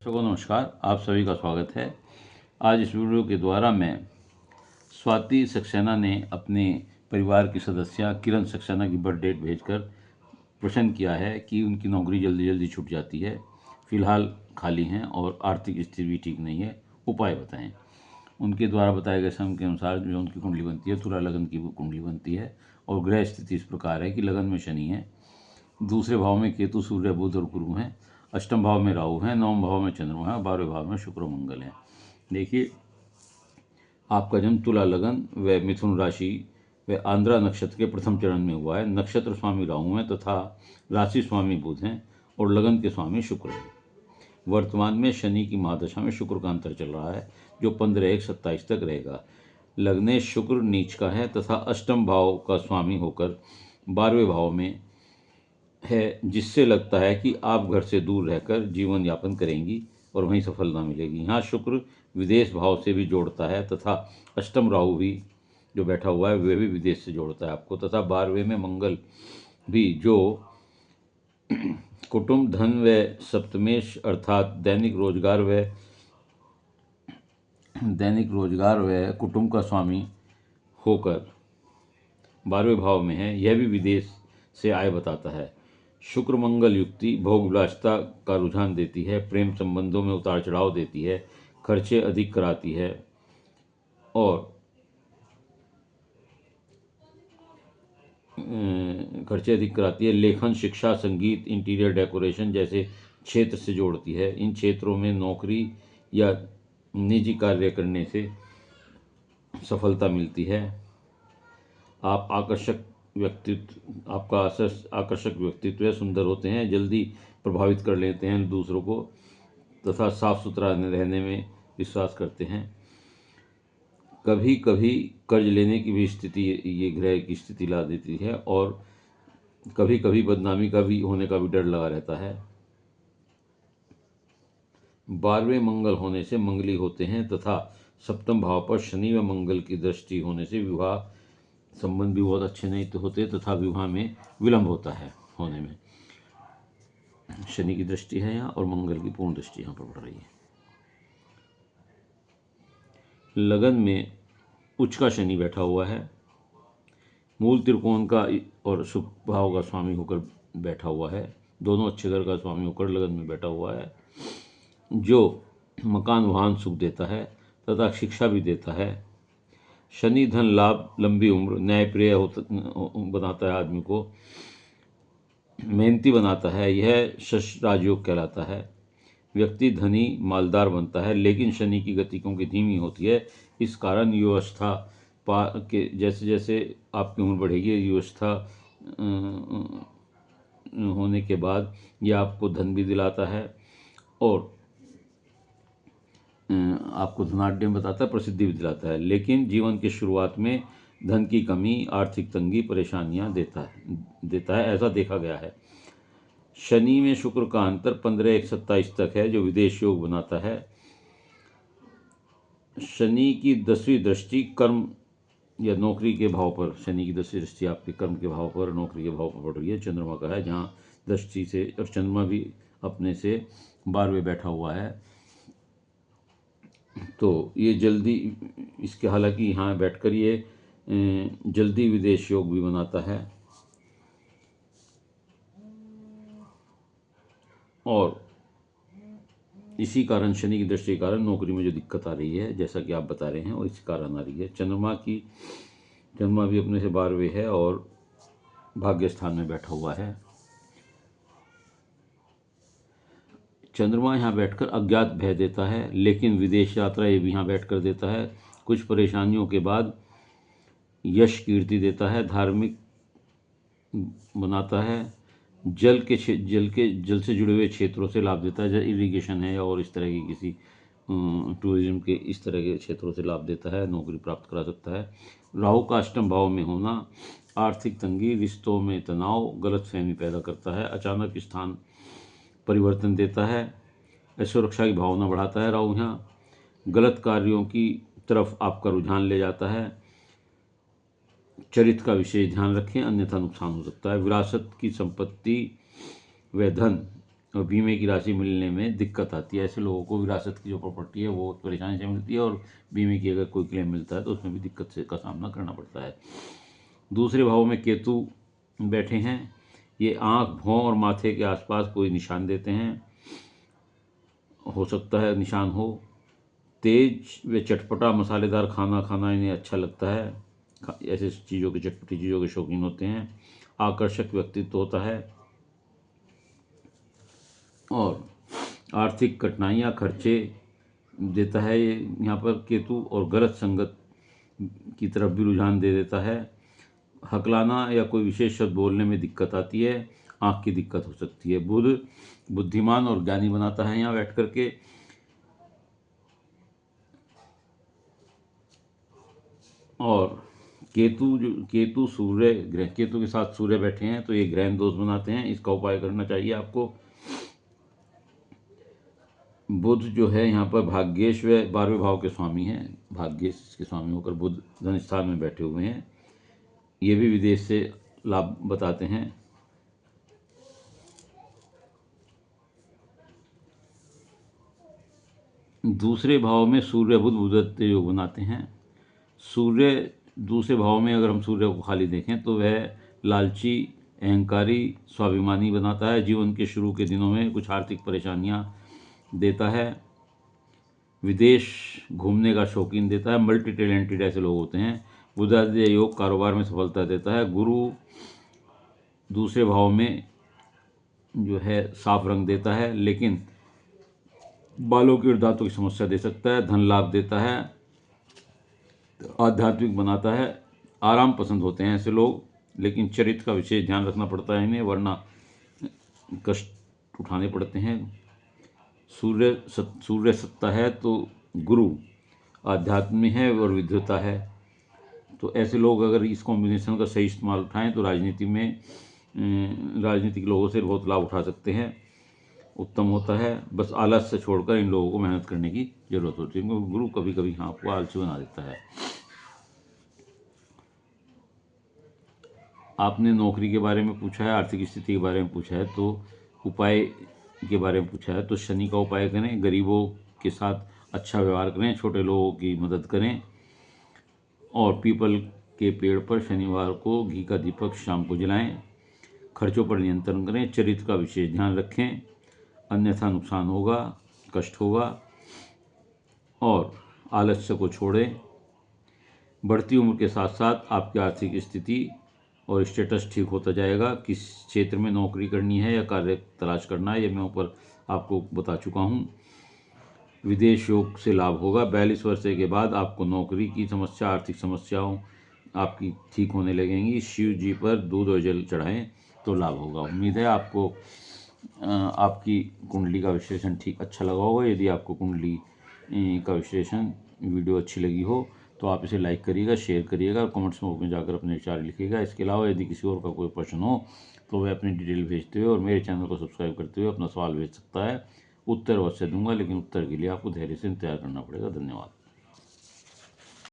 दर्शकों नमस्कार, आप सभी का स्वागत है। आज इस वीडियो के द्वारा मैं स्वाति सक्सेना ने अपने परिवार की सदस्य किरण सक्सेना की बर्थ डेट भेजकर प्रश्न किया है कि उनकी नौकरी जल्दी जल्दी छूट जाती है, फिलहाल खाली हैं और आर्थिक स्थिति भी ठीक नहीं है, उपाय बताएं। उनके द्वारा बताए गए समय के अनुसार जो उनकी कुंडली बनती है, तुला लगन की कुंडली बनती है और ग्रह स्थिति इस प्रकार है कि लगन में शनि है, दूसरे भाव में केतु, सूर्य, बुध और गुरु हैं, अष्टम भाव में राहु हैं, नवम भाव में चंद्रमा है, 12वें भाव में शुक्र मंगल हैं। देखिए, आपका जन्म तुला लगन व मिथुन राशि व आंध्रा नक्षत्र के प्रथम चरण में हुआ है। नक्षत्र स्वामी राहु हैं तथा राशि स्वामी बुध हैं और लगन के स्वामी शुक्र हैं। वर्तमान में शनि की महादशा में शुक्र का अंतर चल रहा है जो 15/1/27 तक रहेगा। लग्नेश शुक्र नीच का है तथा अष्टम भाव का स्वामी होकर 12वें भाव में है, जिससे लगता है कि आप घर से दूर रहकर जीवन यापन करेंगी और वहीं सफलता मिलेगी। यहाँ शुक्र विदेश भाव से भी जोड़ता है तथा अष्टम राहु भी जो बैठा हुआ है वह भी विदेश से जोड़ता है आपको, तथा 12वें में मंगल भी जो कुटुंब, धन व सप्तमेश अर्थात दैनिक रोजगार व कुटुंब का स्वामी होकर 12वें भाव में है, यह भी विदेश से आय बताता है। शुक्र मंगल युक्ति भोग विलासिता का रुझान देती है, प्रेम संबंधों में उतार चढ़ाव देती है, खर्चे अधिक कराती है और लेखन, शिक्षा, संगीत, इंटीरियर डेकोरेशन जैसे क्षेत्र से जोड़ती है। इन क्षेत्रों में नौकरी या निजी कार्य करने से सफलता मिलती है। आपका आकर्षक व्यक्तित्व सुंदर होते हैं, जल्दी प्रभावित कर लेते हैं दूसरों को तथा साफ सुथरा रहने में विश्वास करते हैं। कभी कभी कर्ज लेने की भी स्थिति ये ग्रह की स्थिति ला देती है और कभी कभी बदनामी का भी होने का भी डर लगा रहता है। 12वें मंगल होने से मंगली होते हैं तथा सप्तम भाव पर शनि व मंगल की दृष्टि होने से विवाह संबंध भी बहुत अच्छे नहीं तो होते तथा विवाह में विलंब होता है होने में। शनि की दृष्टि है यहाँ और मंगल की पूर्ण दृष्टि यहाँ पर पड़ रही है। लगन में उच्च का शनि बैठा हुआ है, मूल त्रिकोण का और शुभ भाव का स्वामी होकर बैठा हुआ है, दोनों अच्छे घर का स्वामी होकर लगन में बैठा हुआ है, जो मकान वाहन सुख देता है तथा शिक्षा भी देता है। शनि धन लाभ, लंबी उम्र, न्यायप्रिय बनाता है, आदमी को मेहनती बनाता है, यह शश राजयोग कहलाता है। व्यक्ति धनी मालदार बनता है, लेकिन शनि की गति क्योंकि धीमी होती है, इस कारण युवावस्था के जैसे जैसे आपकी उम्र बढ़ेगी, युवावस्था होने के बाद यह आपको धन भी दिलाता है और आपको धनाढ्य बताता है, प्रसिद्धि भी दिलाता है, लेकिन जीवन की शुरुआत में धन की कमी, आर्थिक तंगी, परेशानियां देता है, ऐसा देखा गया है। शनि में शुक्र का अंतर 15/1/27 तक है जो विदेश योग बनाता है। शनि की 10वीं दृष्टि कर्म या नौकरी के भाव पर, शनि की 10वीं दृष्टि आपके कर्म के भाव पर, नौकरी के भाव पर पड़ रही है, चंद्रमा का है, जहाँ दृष्टि से, और चंद्रमा भी अपने से 12वें बैठा हुआ है, तो ये जल्दी इसके, हालांकि यहाँ बैठकर ये जल्दी विदेश योग भी बनाता है और इसी कारण शनि की दृष्टि के कारण नौकरी में जो दिक्कत आ रही है, जैसा कि आप बता रहे हैं, और इसी कारण आ रही है। चंद्रमा भी अपने से 12वें है और भाग्य स्थान में बैठा हुआ है। चंद्रमा यहाँ बैठकर अज्ञात भय देता है, लेकिन विदेश यात्रा ये भी यहाँ बैठकर देता है। कुछ परेशानियों के बाद यश कीर्ति देता है, धार्मिक बनाता है, जल से जुड़े हुए क्षेत्रों से लाभ देता है, जैसे इरिगेशन है और इस तरह की किसी टूरिज्म के इस तरह के क्षेत्रों से लाभ देता है, नौकरी प्राप्त करा सकता है। राहु का अष्टम भाव में होना आर्थिक तंगी, रिश्तों में तनाव, गलतफहमी पैदा करता है, अचानक स्थान परिवर्तन देता है, असुरक्षा की भावना बढ़ाता है। राहु यहाँ गलत कार्यों की तरफ आपका रुझान ले जाता है। चरित्र का विशेष ध्यान रखें, अन्यथा नुकसान हो सकता है। विरासत की संपत्ति व धन और बीमे की राशि मिलने में दिक्कत आती है। ऐसे लोगों को विरासत की जो प्रॉपर्टी है वो परेशानी से मिलती है, और बीमे की अगर कोई क्लेम मिलता है तो उसमें भी दिक्कत से का सामना करना पड़ता है। दूसरे भाव में केतु बैठे हैं, ये आँख, भौं और माथे के आसपास कोई निशान देते हैं, हो सकता है निशान हो। तेज व चटपटा मसालेदार खाना खाना इन्हें अच्छा लगता है, ऐसे चीज़ों के, चटपटी चीज़ों के शौकीन होते हैं। आकर्षक व्यक्तित्व होता है, और आर्थिक कठिनाइयाँ, खर्चे देता है ये यहाँ पर केतु, और गलत संगत की तरफ भी रुझान दे देता है। हकलाना या कोई विशेष शब्द बोलने में दिक्कत आती है, आँख की दिक्कत हो सकती है। बुध बुद्धिमान और ज्ञानी बनाता है यहाँ बैठ करके। और केतु सूर्य ग्रह, केतु के साथ सूर्य बैठे हैं तो ये ग्रहण दोष बनाते हैं, इसका उपाय करना चाहिए आपको। बुध जो है यहाँ पर भाग्येश व 12वें भाव के स्वामी हैं, भाग्येश के स्वामी होकर बुध धन स्थान में बैठे हुए हैं। ये भी विदेश से लाभ बताते हैं। दूसरे भाव में सूर्य बुध बुधत्व योग बनाते हैं। सूर्य दूसरे भाव में अगर हम सूर्य को खाली देखें तो वह लालची, अहंकारी, स्वाभिमानी बनाता है। जीवन के शुरू के दिनों में कुछ आर्थिक परेशानियां देता है। विदेश घूमने का शौकीन देता है। मल्टी टैलेंटेड ऐसे लोग होते हैं। बुधादित्य योग कारोबार में सफलता देता है। गुरु दूसरे भाव में जो है साफ रंग देता है, लेकिन बालों की और दांतों की समस्या दे सकता है। धन लाभ देता है, आध्यात्मिक बनाता है। आराम पसंद होते हैं ऐसे लोग, लेकिन चरित्र का विशेष ध्यान रखना पड़ता है इन्हें, वरना कष्ट उठाने पड़ते हैं। सूर्य सत्ता है तो गुरु आध्यात्म में है और विद्वता है। तो ऐसे लोग अगर इस कॉम्बिनेशन का सही इस्तेमाल उठाएं तो राजनीतिक लोगों से बहुत लाभ उठा सकते हैं, उत्तम होता है। बस आलस से छोड़कर इन लोगों को मेहनत करने की जरूरत होती है, क्योंकि गुरु कभी कभी हाँ आपको आलसी बना देता है। आपने नौकरी के बारे में पूछा है, आर्थिक स्थिति के बारे में पूछा है, तो उपाय के बारे में पूछा है। तो शनि का उपाय करें, गरीबों के साथ अच्छा व्यवहार करें, छोटे लोगों की मदद करें, और पीपल के पेड़ पर शनिवार को घी का दीपक शाम को जलाएं। खर्चों पर नियंत्रण करें, चरित्र का विशेष ध्यान रखें, अन्यथा नुकसान होगा, कष्ट होगा। और आलस्य को छोड़ें। बढ़ती उम्र के साथ साथ आपकी आर्थिक स्थिति और स्टेटस ठीक होता जाएगा। किस क्षेत्र में नौकरी करनी है या कार्य तलाश करना है, ये मैं ऊपर आपको बता चुका हूँ। विदेश योग से लाभ होगा। 42 वर्ष के बाद आपको नौकरी की समस्या, आर्थिक समस्याओं आपकी ठीक होने लगेंगी। शिव जी पर दूध और जल चढ़ाएं तो लाभ होगा। उम्मीद है आपको आपकी कुंडली का विश्लेषण ठीक अच्छा लगा होगा। यदि आपको कुंडली का विश्लेषण वीडियो अच्छी लगी हो तो आप इसे लाइक करिएगा, शेयर करिएगा, कमेंट्स में जाकर अपने विचार लिखिएगा। इसके अलावा यदि किसी और का कोई प्रश्न हो तो वह अपनी डिटेल भेजते हुए और मेरे चैनल को सब्सक्राइब करते हुए अपना सवाल भेज सकता है। उत्तर अवश्य दूंगा, लेकिन उत्तर के लिए आपको धैर्य से इंतजार करना पड़ेगा। धन्यवाद।